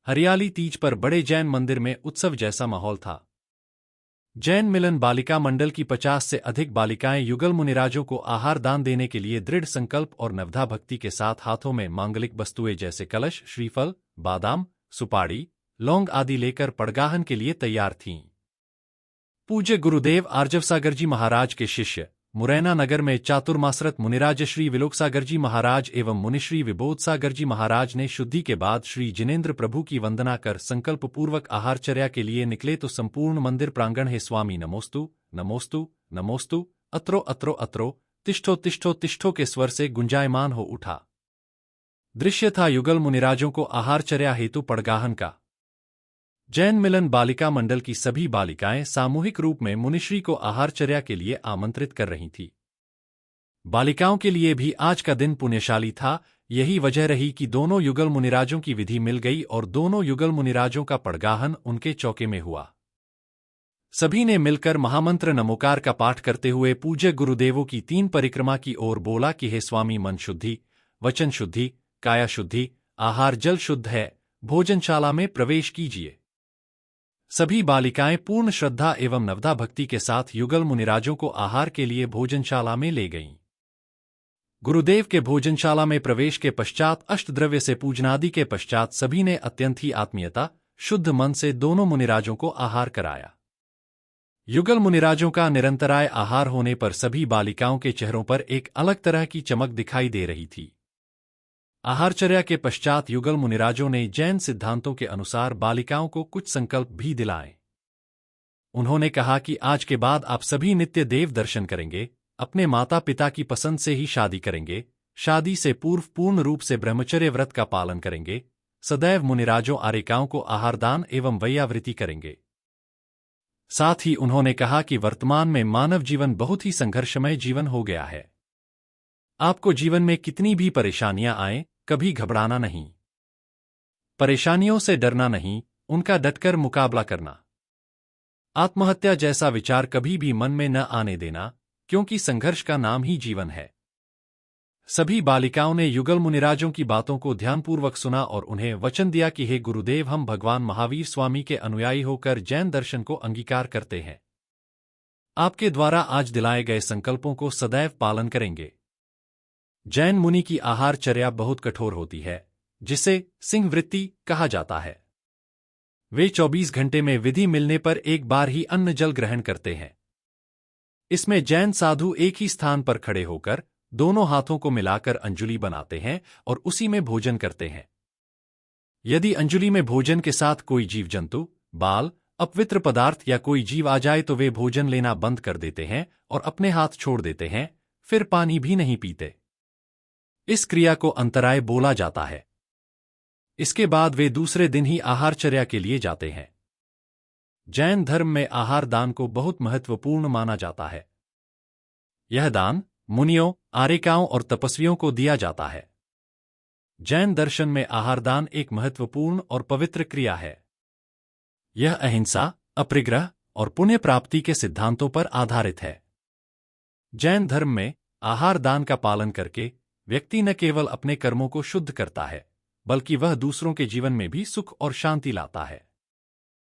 हरियाली तीज पर बड़े जैन मंदिर में उत्सव जैसा माहौल था। जैन मिलन बालिका मंडल की 50 से अधिक बालिकाएं युगल मुनिराजों को आहार दान देने के लिए दृढ़ संकल्प और नवधा भक्ति के साथ हाथों में मांगलिक वस्तुएं जैसे कलश, श्रीफल, बादाम, सुपाड़ी, लौंग आदि लेकर पड़गाहन के लिए तैयार थीं। पूज्य गुरुदेव आर्जवसागर जी महाराज के शिष्य मुरैना नगर में चातुर्मासरत मुनिराज श्री विलोकसागर जी महाराज एवं मुनिश्री विबोधसागर जी महाराज ने शुद्धि के बाद श्री जिनेन्द्र प्रभु की वंदना कर संकल्प पूर्वक आहारचर्या के लिए निकले तो संपूर्ण मंदिर प्रांगण हे स्वामी नमोस्तु नमोस्तु नमोस्तु अत्रो अत्रो अत्रो तिष्ठो तिष्ठो तिष्ठो के स्वर से गुंजायमान हो उठा। दृश्य था युगल मुनिराजों को आहारचर्या हेतु पड़गाहन का। जैन मिलन बालिका मंडल की सभी बालिकाएं सामूहिक रूप में मुनिश्री को आहारचर्या के लिए आमंत्रित कर रही थीं। बालिकाओं के लिए भी आज का दिन पुण्यशाली था। यही वजह रही कि दोनों युगल मुनिराजों की विधि मिल गई और दोनों युगल मुनिराजों का पड़गाहन उनके चौके में हुआ। सभी ने मिलकर महामंत्र नमोकार का पाठ करते हुए पूज्य गुरुदेवों की 3 परिक्रमा की ओर बोला कि हे स्वामी, मन शुद्धि, वचन शुद्धि, काया शुद्धि, आहार जल शुद्ध है, भोजनशाला में प्रवेश कीजिए। सभी बालिकाएं पूर्ण श्रद्धा एवं नवधा भक्ति के साथ युगल मुनिराजों को आहार के लिए भोजनशाला में ले गईं। गुरुदेव के भोजनशाला में प्रवेश के पश्चात अष्टद्रव्य से पूजनादि के पश्चात सभी ने अत्यंत ही आत्मीयता, शुद्ध मन से दोनों मुनिराजों को आहार कराया। युगल मुनिराजों का निरंतराय आहार होने पर सभी बालिकाओं के चेहरों पर एक अलग तरह की चमक दिखाई दे रही थी। आहारचर्या के पश्चात युगल मुनिराजों ने जैन सिद्धांतों के अनुसार बालिकाओं को कुछ संकल्प भी दिलाए। उन्होंने कहा कि आज के बाद आप सभी नित्य देव दर्शन करेंगे, अपने माता पिता की पसंद से ही शादी करेंगे, शादी से पूर्व पूर्ण रूप से ब्रह्मचर्य व्रत का पालन करेंगे, सदैव मुनिराजों आरिकाओं को आहारदान एवं वैयावृत्ति करेंगे। साथ ही उन्होंने कहा कि वर्तमान में मानव जीवन बहुत ही संघर्षमय जीवन हो गया है। आपको जीवन में कितनी भी परेशानियां आएं, कभी घबराना नहीं, परेशानियों से डरना नहीं, उनका डटकर मुकाबला करना। आत्महत्या जैसा विचार कभी भी मन में न आने देना, क्योंकि संघर्ष का नाम ही जीवन है। सभी बालिकाओं ने युगल मुनिराजों की बातों को ध्यानपूर्वक सुना और उन्हें वचन दिया कि हे गुरुदेव, हम भगवान महावीर स्वामी के अनुयायी होकर जैन दर्शन को अंगीकार करते हैं। आपके द्वारा आज दिलाए गए संकल्पों को सदैव पालन करेंगे। जैन मुनि की आहारचर्या बहुत कठोर होती है, जिसे सिंह वृत्ति कहा जाता है। वे 24 घंटे में विधि मिलने पर एक बार ही अन्न जल ग्रहण करते हैं। इसमें जैन साधु एक ही स्थान पर खड़े होकर दोनों हाथों को मिलाकर अंजुलि बनाते हैं और उसी में भोजन करते हैं। यदि अंजुलि में भोजन के साथ कोई जीव जंतु, बाल, अपवित्र पदार्थ या कोई जीव आ जाए तो वे भोजन लेना बंद कर देते हैं और अपने हाथ छोड़ देते हैं, फिर पानी भी नहीं पीते। इस क्रिया को अंतराय बोला जाता है। इसके बाद वे दूसरे दिन ही आहारचर्या के लिए जाते हैं। जैन धर्म में आहार दान को बहुत महत्वपूर्ण माना जाता है। यह दान मुनियों, आरिकाओं और तपस्वियों को दिया जाता है। जैन दर्शन में आहारदान एक महत्वपूर्ण और पवित्र क्रिया है। यह अहिंसा, अपरिग्रह और पुण्य प्राप्ति के सिद्धांतों पर आधारित है। जैन धर्म में आहार दान का पालन करके व्यक्ति न केवल अपने कर्मों को शुद्ध करता है, बल्कि वह दूसरों के जीवन में भी सुख और शांति लाता है।